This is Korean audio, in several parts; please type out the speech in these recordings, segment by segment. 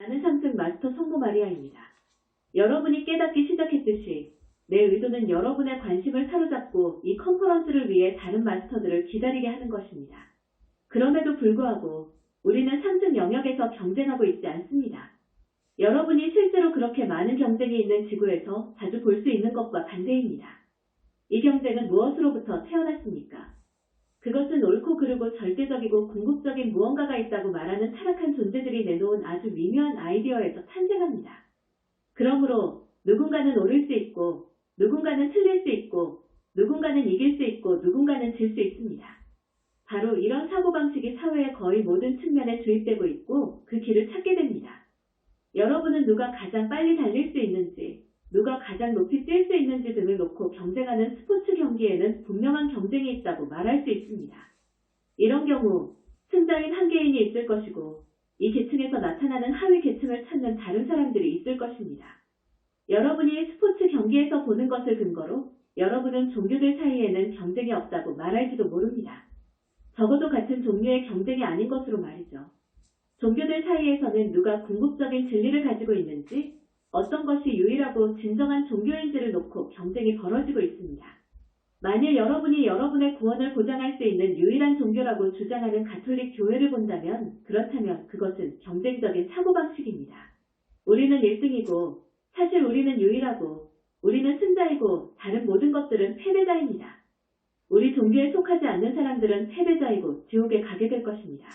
나는 상승 마스터 성모 마리아입니다. 여러분이 깨닫기 시작했듯이 내 의도는 여러분의 관심을 사로잡고 이 컨퍼런스를 위해 다른 마스터들을 기다리게 하는 것입니다. 그럼에도 불구하고 우리는 상승 영역에서 경쟁하고 있지 않습니다. 여러분이 실제로 그렇게 많은 경쟁이 있는 지구에서 자주 볼 수 있는 것과 반대입니다. 이 경쟁은 무엇으로부터 태어났습니까? 그것은 옳고 그르고 절대적이고 궁극적인 무언가가 있다고 말하는 타락한 존재들이 내놓은 아주 미묘한 아이디어에서 탄생합니다. 그러므로 누군가는 옳을 수 있고 누군가는 틀릴 수 있고 누군가는 이길 수 있고 누군가는 질 수 있습니다. 바로 이런 사고방식이 사회의 거의 모든 측면에 주입되고 있고 그 길을 찾게 됩니다. 여러분은 누가 가장 빨리 달릴 수 있는지, 누가 가장 높이 뛸 수 있는지 등을 놓고 경쟁하는 스포츠 경기에는 분명한 경쟁이 있다고 말할 수 있습니다. 이런 경우 승자인 한 개인이 있을 것이고 이 계층에서 나타나는 하위 계층을 찾는 다른 사람들이 있을 것입니다. 여러분이 스포츠 경기에서 보는 것을 근거로 여러분은 종교들 사이에는 경쟁이 없다고 말할지도 모릅니다. 적어도 같은 종류의 경쟁이 아닌 것으로 말이죠. 종교들 사이에서는 누가 궁극적인 진리를 가지고 있는지, 어떤 것이 유일하고 진정한 종교인지를 놓고 경쟁이 벌어지고 있습니다. 만일 여러분이 여러분의 구원을 보장할 수 있는 유일한 종교라고 주장하는 가톨릭 교회를 본다면 그렇다면 그것은 경쟁적인 사고방식입니다. 우리는 1등이고 사실 우리는 유일하고 우리는 승자이고 다른 모든 것들은 패배자입니다. 우리 종교에 속하지 않는 사람들은 패배자이고 지옥에 가게 될 것입니다.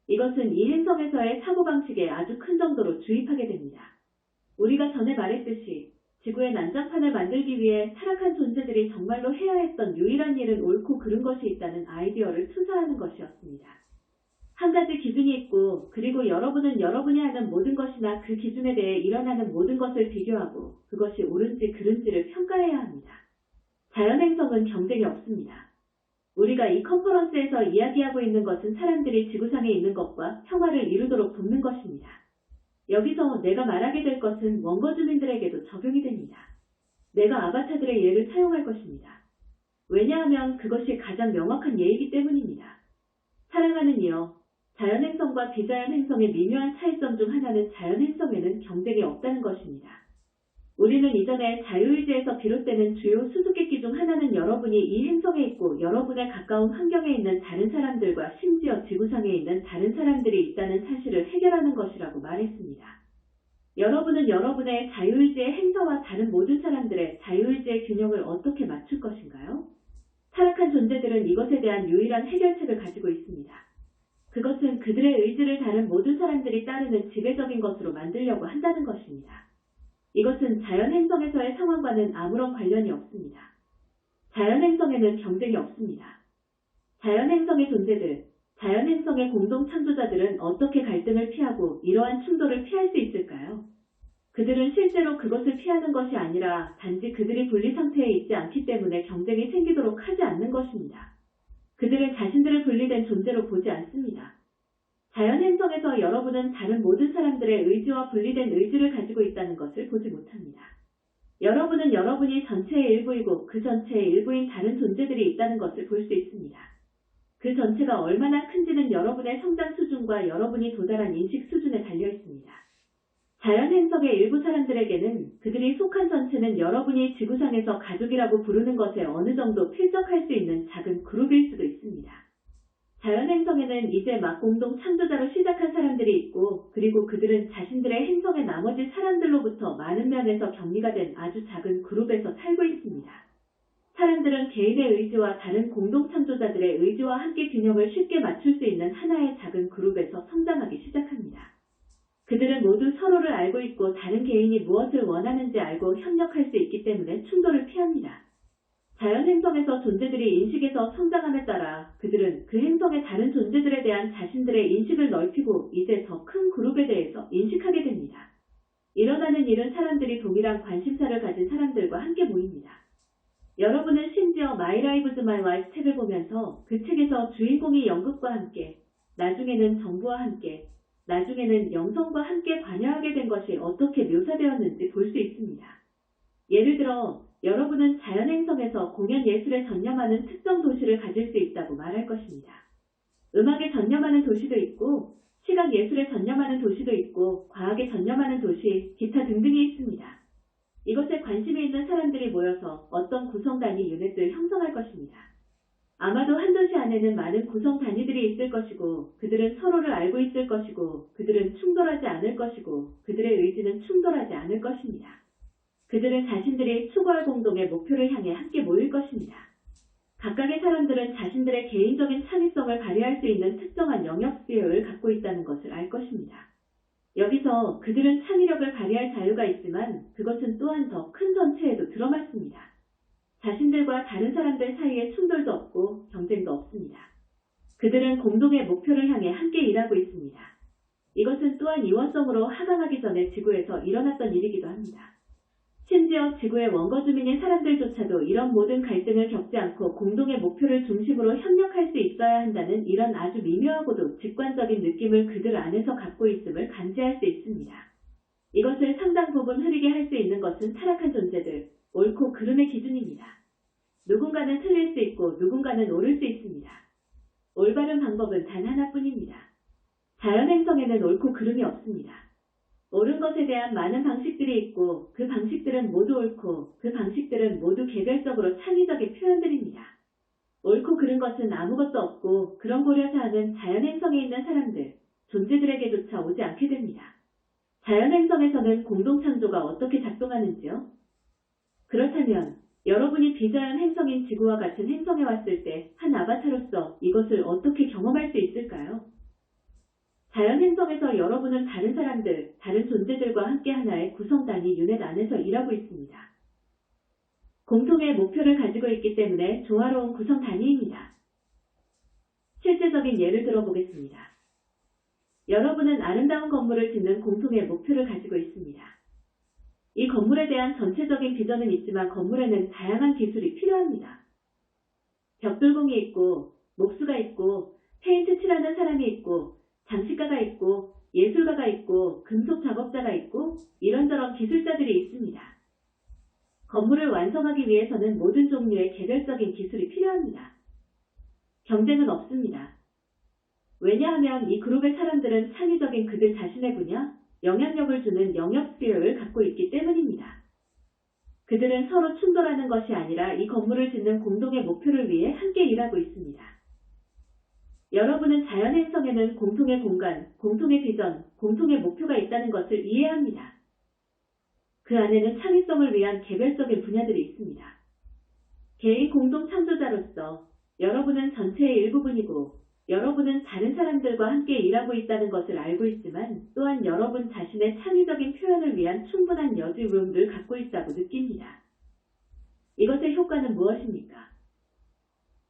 이것은 이 행성에서의 사고방식에 아주 큰 정도로 주입하게 됩니다. 우리가 전에 말했듯이 지구의 난장판을 만들기 위해 타락한 존재들이 정말로 해야 했던 유일한 일은 옳고 그른 것이 있다는 아이디어를 투사하는 것이었습니다. 한 가지 기준이 있고 그리고 여러분은 여러분이 하는 모든 것이나 그 기준에 대해 일어나는 모든 것을 비교하고 그것이 옳은지 그른지를 평가해야 합니다. 자연행성은 경쟁이 없습니다. 우리가 이 컨퍼런스에서 이야기하고 있는 것은 사람들이 지구상에 있는 것과 평화를 이루도록 돕는 것입니다. 여기서 내가 말하게 될 것은 원거 주민들에게도 적용이 됩니다. 내가 아바타들의 예를 사용할 것입니다. 왜냐하면 그것이 가장 명확한 예이기 때문입니다. 사랑하는 이여, 자연행성과 비자연행성의 미묘한 차이점 중 하나는 자연행성에는 경쟁이 없다는 것입니다. 우리는 이전에 자유의지에서 비롯되는 주요 수수께끼 중 하나는 여러분이 이 행성에 있고 여러분에 가까운 환경에 있는 다른 사람들과 심지어 지구상에 있는 다른 사람들이 있다는 사실을 해결하는 것이라고 말했습니다. 여러분은 여러분의 자유의지의 행사와 다른 모든 사람들의 자유의지의 균형을 어떻게 맞출 것인가요? 타락한 존재들은 이것에 대한 유일한 해결책을 가지고 있습니다. 그것은 그들의 의지를 다른 모든 사람들이 따르는 지배적인 것으로 만들려고 한다는 것입니다. 이것은 자연행성에서의 상황과는 아무런 관련이 없습니다. 자연행성에는 경쟁이 없습니다. 자연행성의 존재들, 자연행성의 공동창조자들은 어떻게 갈등을 피하고 이러한 충돌을 피할 수 있을까요? 그들은 실제로 그것을 피하는 것이 아니라 단지 그들이 분리 상태에 있지 않기 때문에 경쟁이 생기도록 하지 않는 것입니다. 그들은 자신들을 분리된 존재로 보지 않습니다. 자연행성에서 여러분은 다른 모든 사람들의 의지와 분리된 의지를 가지고 있다는 것을 보지 못합니다. 여러분은 여러분이 전체의 일부이고 그 전체의 일부인 다른 존재들이 있다는 것을 볼 수 있습니다. 그 전체가 얼마나 큰지는 여러분의 성장 수준과 여러분이 도달한 인식 수준에 달려 있습니다. 자연행성의 일부 사람들에게는 그들이 속한 전체는 여러분이 지구상에서 가족이라고 부르는 것에 어느 정도 필적할 수 있는 작은 그룹일 수도 있습니다. 자연행성에는 이제 막 공동 창조자로 시작한 사람들이 있고 그리고 그들은 자신들의 행성의 나머지 사람들로부터 많은 면에서 격리가 된 아주 작은 그룹에서 살고 있습니다. 사람들은 개인의 의지와 다른 공동 창조자들의 의지와 함께 균형을 쉽게 맞출 수 있는 하나의 작은 그룹에서 성장하기 시작합니다. 그들은 모두 서로를 알고 있고 다른 개인이 무엇을 원하는지 알고 협력할 수 있기 때문에 충돌을 피합니다. 자연행성에서 존재들이 인식에서 성장함에 따라 그들은 그 행성의 다른 존재들에 대한 자신들의 인식을 넓히고 이제 더 큰 그룹에 대해서 인식하게 됩니다. 일어나는 일은 사람들이 동일한 관심사를 가진 사람들과 함께 모입니다. 여러분은 심지어 My Lives My Life 책을 보면서 그 책에서 주인공이 연극과 함께, 나중에는 정부와 함께, 나중에는 영성과 함께 관여하게 된 것이 어떻게 묘사되었는지 볼 수 있습니다. 예를 들어 여러분은 자연행성에서 공연 예술에 전념하는 특정 도시를 가질 수 있다고 말할 것입니다. 음악에 전념하는 도시도 있고 시각 예술에 전념하는 도시도 있고 과학에 전념하는 도시, 기타 등등이 있습니다. 이것에 관심이 있는 사람들이 모여서 어떤 구성 단위 유닛을 형성할 것입니다. 아마도 한 도시 안에는 많은 구성 단위들이 있을 것이고 그들은 서로를 알고 있을 것이고 그들은 충돌하지 않을 것이고 그들의 의지는 충돌하지 않을 것입니다. 그들은 자신들이 추구할 공동의 목표를 향해 함께 모일 것입니다. 각각의 사람들은 자신들의 개인적인 창의성을 발휘할 수 있는 특정한 영역 스피어를 갖고 있다는 것을 알 것입니다. 여기서 그들은 창의력을 발휘할 자유가 있지만 그것은 또한 더 큰 전체에도 들어맞습니다. 자신들과 다른 사람들 사이에 충돌도 없고 경쟁도 없습니다. 그들은 공동의 목표를 향해 함께 일하고 있습니다. 이것은 또한 이원성으로 하강하기 전에 지구에서 일어났던 일이기도 합니다. 심지어 지구의 원거 주민인 사람들조차도 이런 모든 갈등을 겪지 않고 공동의 목표를 중심으로 협력할 수 있어야 한다는 이런 아주 미묘하고도 직관적인 느낌을 그들 안에서 갖고 있음을 감지할 수 있습니다. 이것을 상당 부분 흐리게 할 수 있는 것은 타락한 존재들, 옳고 그름의 기준입니다. 누군가는 틀릴 수 있고 누군가는 옳을 수 있습니다. 올바른 방법은 단 하나뿐입니다. 자연행성에는 옳고 그름이 없습니다. 옳은 것에 대한 많은 방식들이 있고 그 방식들은 모두 옳고 그 방식들은 모두 개별적으로 창의적인 표현들입니다. 옳고 그른 것은 아무것도 없고 그런 고려사항은 자연행성에 있는 사람들, 존재들에게조차 오지 않게 됩니다. 자연행성에서는 공동창조가 어떻게 작동하는지요? 그렇다면 여러분이 비자연 행성인 지구와 같은 행성에 왔을 때 한 아바타로서 이것을 어떻게 경험할 수 있을까요? 자연 행성에서 여러분은 다른 사람들, 다른 존재들과 함께 하나의 구성 단위 유닛 안에서 일하고 있습니다. 공통의 목표를 가지고 있기 때문에 조화로운 구성 단위입니다. 실제적인 예를 들어보겠습니다. 여러분은 아름다운 건물을 짓는 공통의 목표를 가지고 있습니다. 이 건물에 대한 전체적인 비전은 있지만 건물에는 다양한 기술이 필요합니다. 벽돌공이 있고, 목수가 있고, 페인트 칠하는 사람이 있고, 장식가가 있고, 예술가가 있고, 금속 작업자가 있고, 이런저런 기술자들이 있습니다. 건물을 완성하기 위해서는 모든 종류의 개별적인 기술이 필요합니다. 경쟁은 없습니다. 왜냐하면 이 그룹의 사람들은 창의적인 그들 자신의 분야, 영향력을 주는 영역 스피어를 갖고 있기 때문입니다. 그들은 서로 충돌하는 것이 아니라 이 건물을 짓는 공동의 목표를 위해 함께 일하고 있습니다. 여러분은 자연행성에는 공통의 공간, 공통의 비전, 공통의 목표가 있다는 것을 이해합니다. 그 안에는 창의성을 위한 개별적인 분야들이 있습니다. 개인 공동 창조자로서 여러분은 전체의 일부분이고 여러분은 다른 사람들과 함께 일하고 있다는 것을 알고 있지만 또한 여러분 자신의 창의적인 표현을 위한 충분한 여지룸을 갖고 있다고 느낍니다. 이것의 효과는 무엇입니까?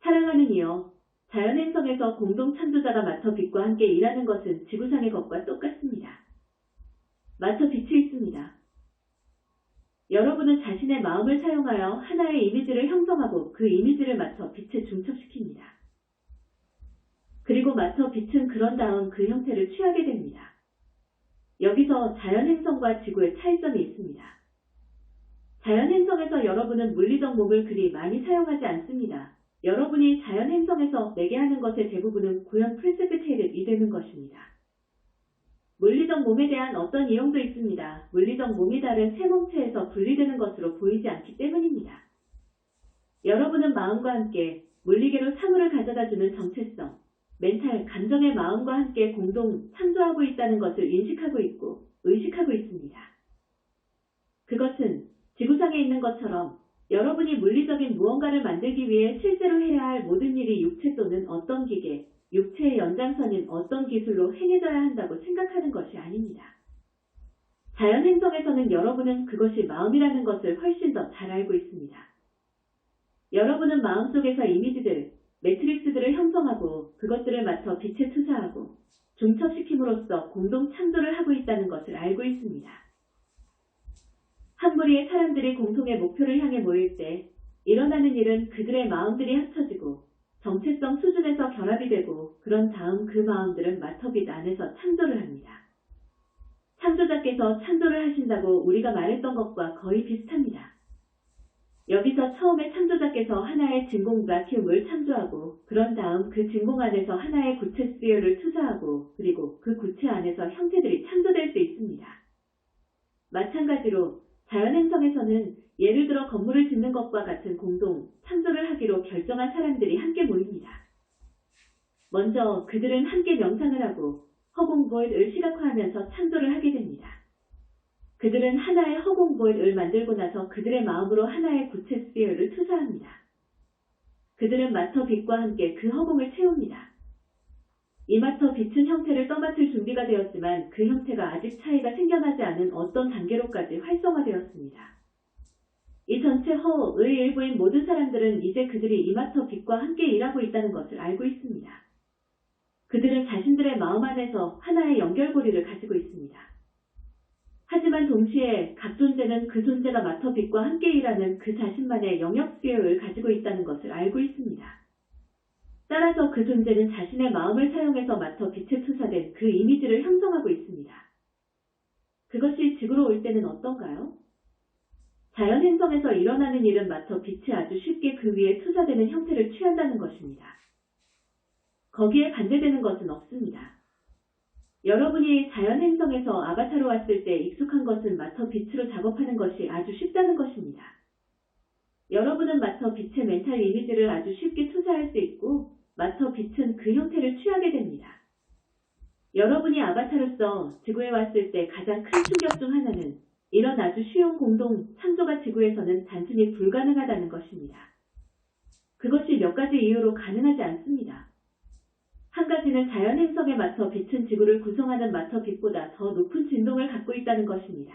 사랑하는 이여, 자연행성에서 공동 창조자가 마터 빛과 함께 일하는 것은 지구상의 것과 똑같습니다. 마터 빛이 있습니다. 여러분은 자신의 마음을 사용하여 하나의 이미지를 형성하고 그 이미지를 마터 빛에 중첩시킵니다. 그리고 마터 빛은 그런 다음 그 형태를 취하게 됩니다. 여기서 자연행성과 지구의 차이점이 있습니다. 자연행성에서 여러분은 물리적 몸을 그리 많이 사용하지 않습니다. 여러분이 자연행성에서 내게 하는 것의 대부분은 구현 프레시피테이트이 되는 것입니다. 물리적 몸에 대한 어떤 이용도 있습니다. 물리적 몸이 다른 새 몸체에서 분리되는 것으로 보이지 않기 때문입니다. 여러분은 마음과 함께 물리계로 사물을 가져다주는 정체성, 멘탈, 감정의 마음과 함께 공동 창조하고 있다는 것을 인식하고 있고 의식하고 있습니다. 그것은 지구상에 있는 것처럼 여러분이 물리적인 무언가를 만들기 위해 실제로 해야 할 모든 일이 육체 또는 어떤 기계, 육체의 연장선인 어떤 기술로 행해져야 한다고 생각하는 것이 아닙니다. 자연행성에서는 여러분은 그것이 마음이라는 것을 훨씬 더 잘 알고 있습니다. 여러분은 마음속에서 이미지들, 매트릭스들을 형성하고 그것들을 맞춰 빛에 투사하고 중첩시킴으로써 공동 창조를 하고 있다는 것을 알고 있습니다. 한 무리의 사람들이 공통의 목표를 향해 모일 때 일어나는 일은 그들의 마음들이 합쳐지고 정체성 수준에서 결합이 되고 그런 다음 그 마음들은 마터빛 안에서 창조를 합니다. 창조자께서 창조를 하신다고 우리가 말했던 것과 거의 비슷합니다. 여기서 처음에 창조자께서 하나의 진공 바큐움을 창조하고 그런 다음 그 진공 안에서 하나의 구체 스피어를 투사하고 그리고 그 구체 안에서 형태들이 창조될 수 있습니다. 마찬가지로 자연행성에서는 예를 들어 건물을 짓는 것과 같은 공동 창조를 하기로 결정한 사람들이 함께 모입니다. 먼저 그들은 함께 명상을 하고 허공 보이드를 시각화하면서 창조를 하게 됩니다. 그들은 하나의 허공 보이드를 만들고 나서 그들의 마음으로 하나의 구체 스피어를 투사합니다. 그들은 마터 빛과 함께 그 허공을 채웁니다. 이 마터 빛은 형태를 떠맡을 준비가 되었지만 그 형태가 아직 차이가 생겨나지 않은 어떤 단계로까지 활성화되었습니다. 이 전체 허의 일부인 모든 사람들은 이제 그들이 이 마터 빛과 함께 일하고 있다는 것을 알고 있습니다. 그들은 자신들의 마음 안에서 하나의 연결고리를 가지고 있습니다. 하지만 동시에 각 존재는 그 존재가 마터 빛과 함께 일하는 그 자신만의 영역 스피어를 가지고 있다는 것을 알고 있습니다. 따라서 그 존재는 자신의 마음을 사용해서 마터 빛에 투사된 그 이미지를 형성하고 있습니다. 그것이 지구로 올 때는 어떤가요? 자연행성에서 일어나는 일은 마터 빛이 아주 쉽게 그 위에 투사되는 형태를 취한다는 것입니다. 거기에 반대되는 것은 없습니다. 여러분이 자연행성에서 아바타로 왔을 때 익숙한 것은 마터 빛으로 작업하는 것이 아주 쉽다는 것입니다. 여러분은 마터 빛의 멘탈 이미지를 아주 쉽게 투사할 수 있고 마터 빛은 그 형태를 취하게 됩니다. 여러분이 아바타로서 지구에 왔을 때 가장 큰 충격 중 하나는 이런 아주 쉬운 공동 창조가 지구에서는 단순히 불가능하다는 것입니다. 그것이 몇 가지 이유로 가능하지 않습니다. 한 가지는 자연행성의 마터 빛은 지구를 구성하는 마터 빛보다 더 높은 진동을 갖고 있다는 것입니다.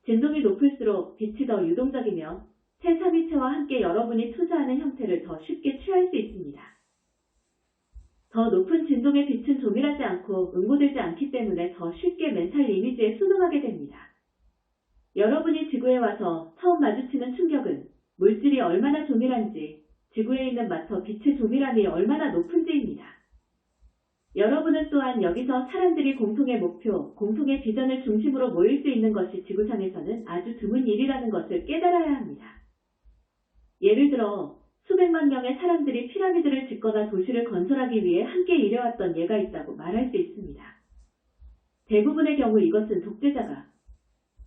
진동이 높을수록 빛이 더 유동적이며 제3위체와 함께 여러분이 투사하는 형태를 더 쉽게 취할 수 있습니다. 더 높은 진동의 빛은 조밀하지 않고 응고되지 않기 때문에 더 쉽게 멘탈 이미지에 순응하게 됩니다. 여러분이 지구에 와서 처음 마주치는 충격은 물질이 얼마나 조밀한지, 지구에 있는 마터 빛의 조밀함이 얼마나 높은지입니다. 여러분은 또한 여기서 사람들이 공통의 목표, 공통의 비전을 중심으로 모일 수 있는 것이 지구상에서는 아주 드문 일이라는 것을 깨달아야 합니다. 예를 들어 수백만 명의 사람들이 피라미드를 짓거나 도시를 건설하기 위해 함께 일해왔던 예가 있다고 말할 수 있습니다. 대부분의 경우 이것은 독재자가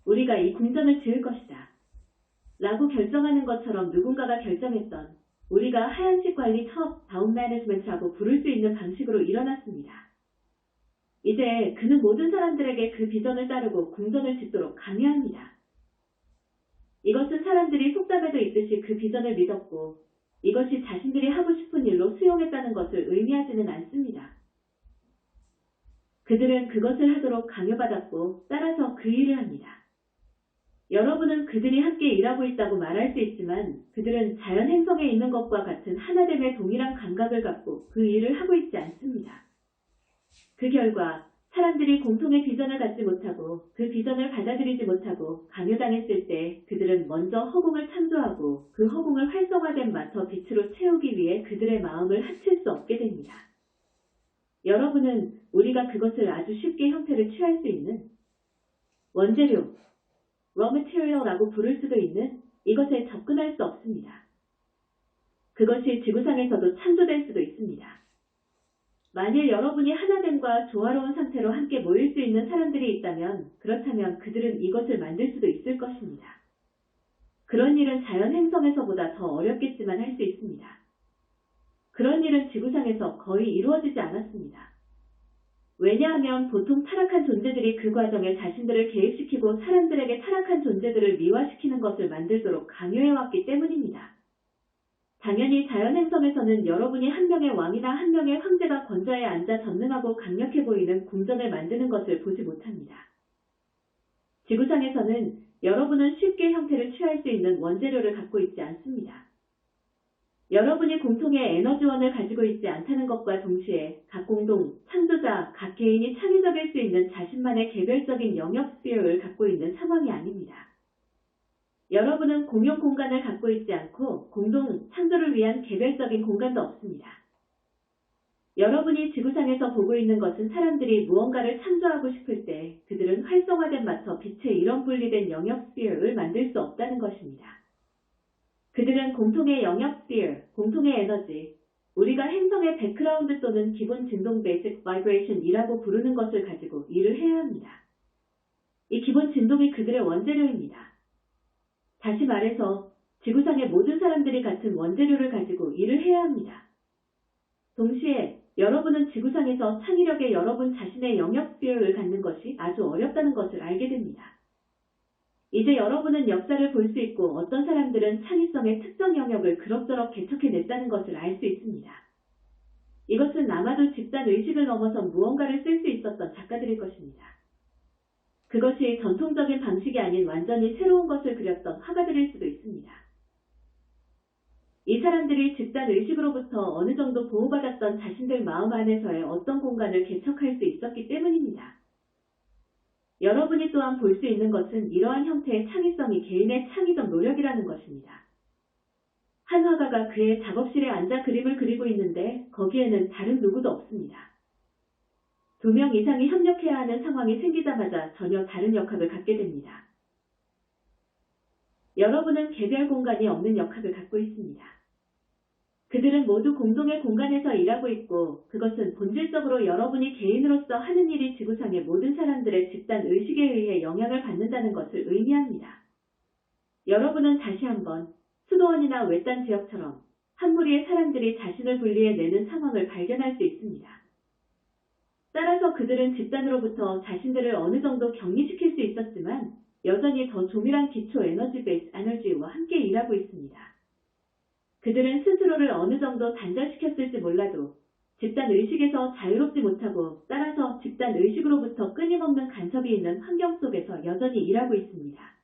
우리가 이 궁전을 지을 것이다 라고 결정하는 것처럼 누군가가 결정했던 우리가 하얀식 관리 첩 다운 매니지먼트라고 부를 수 있는 방식으로 일어났습니다. 이제 그는 모든 사람들에게 그 비전을 따르고 궁전을 짓도록 강요합니다. 이것은 사람들이 속담에도 있듯이 그 비전을 믿었고 이것이 자신들이 하고 싶은 일로 수용했다는 것을 의미하지는 않습니다. 그들은 그것을 하도록 강요받았고 따라서 그 일을 합니다. 여러분은 그들이 함께 일하고 있다고 말할 수 있지만 그들은 자연행성에 있는 것과 같은 하나됨의 동일한 감각을 갖고 그 일을 하고 있지 않습니다. 그 결과 사람들이 공통의 비전을 갖지 못하고 그 비전을 받아들이지 못하고 강요당했을 때 그들은 먼저 허공을 창조하고 그 허공을 활성화된 마터 빛으로 채우기 위해 그들의 마음을 합칠 수 없게 됩니다. 여러분은 우리가 그것을 아주 쉽게 형태를 취할 수 있는 원재료, raw material라고 부를 수도 있는 이것에 접근할 수 없습니다. 그것이 지구상에서도 창조될 수도 있습니다. 만일 여러분이 하나됨과 조화로운 상태로 함께 모일 수 있는 사람들이 있다면 그렇다면 그들은 이것을 만들 수도 있을 것입니다. 그런 일은 자연행성에서보다 더 어렵겠지만 할 수 있습니다. 그런 일은 지구상에서 거의 이루어지지 않았습니다. 왜냐하면 보통 타락한 존재들이 그 과정에 자신들을 개입시키고 사람들에게 타락한 존재들을 미화시키는 것을 만들도록 강요해왔기 때문입니다. 당연히 자연행성에서는 여러분이 한 명의 왕이나 한 명의 황제가 권좌에 앉아 전능하고 강력해 보이는 궁전을 만드는 것을 보지 못합니다. 지구상에서는 여러분은 쉽게 형태를 취할 수 있는 원재료를 갖고 있지 않습니다. 여러분이 공통의 에너지원을 가지고 있지 않다는 것과 동시에 각 공동, 창조자, 각 개인이 창의적일 수 있는 자신만의 개별적인 영역 스피어를 갖고 있는 상황이 아닙니다. 여러분은 공용 공간을 갖고 있지 않고 공동, 창조를 위한 개별적인 공간도 없습니다. 여러분이 지구상에서 보고 있는 것은 사람들이 무언가를 창조하고 싶을 때 그들은 활성화된 마터 빛의 이런 분리된 영역 스피어를 만들 수 없다는 것입니다. 그들은 공통의 영역 sphere, 공통의 에너지, 우리가 행성의 백그라운드 또는 기본 진동 basic vibration이라고 부르는 것을 가지고 일을 해야 합니다. 이 기본 진동이 그들의 원재료입니다. 다시 말해서 지구상의 모든 사람들이 같은 원재료를 가지고 일을 해야 합니다. 동시에 여러분은 지구상에서 창의력의 여러분 자신의 영역 스피어를 갖는 것이 아주 어렵다는 것을 알게 됩니다. 이제 여러분은 역사를 볼 수 있고 어떤 사람들은 창의성의 특정 영역을 그럭저럭 개척해냈다는 것을 알 수 있습니다. 이것은 아마도 집단 의식을 넘어선 무언가를 쓸 수 있었던 작가들일 것입니다. 그것이 전통적인 방식이 아닌 완전히 새로운 것을 그렸던 화가들일 수도 있습니다. 이 사람들이 집단 의식으로부터 어느 정도 보호받았던 자신들 마음 안에서의 어떤 공간을 개척할 수 있었기 때문입니다. 여러분이 또한 볼 수 있는 것은 이러한 형태의 창의성이 개인의 창의적 노력이라는 것입니다. 한 화가가 그의 작업실에 앉아 그림을 그리고 있는데 거기에는 다른 누구도 없습니다. 2명 이상이 협력해야 하는 상황이 생기자마자 전혀 다른 역학을 갖게 됩니다. 여러분은 개별 공간이 없는 역학을 갖고 있습니다. 그들은 모두 공동의 공간에서 일하고 있고 그것은 본질적으로 여러분이 개인으로서 하는 일이 지구상의 모든 사람들의 집단 의식에 의해 영향을 받는다는 것을 의미합니다. 여러분은 다시 한번 수도원이나 외딴 지역처럼 한 무리의 사람들이 자신을 분리해내는 상황을 발견할 수 있습니다. 따라서 그들은 집단으로부터 자신들을 어느 정도 격리시킬 수 있었지만 여전히 더 조밀한 기초 에너지 베이스 에너지와 함께 일하고 있습니다. 그들은 스스로를 어느 정도 단절시켰을지 몰라도 집단 의식에서 자유롭지 못하고 따라서 집단 의식으로부터 끊임없는 간섭이 있는 환경 속에서 여전히 일하고 있습니다.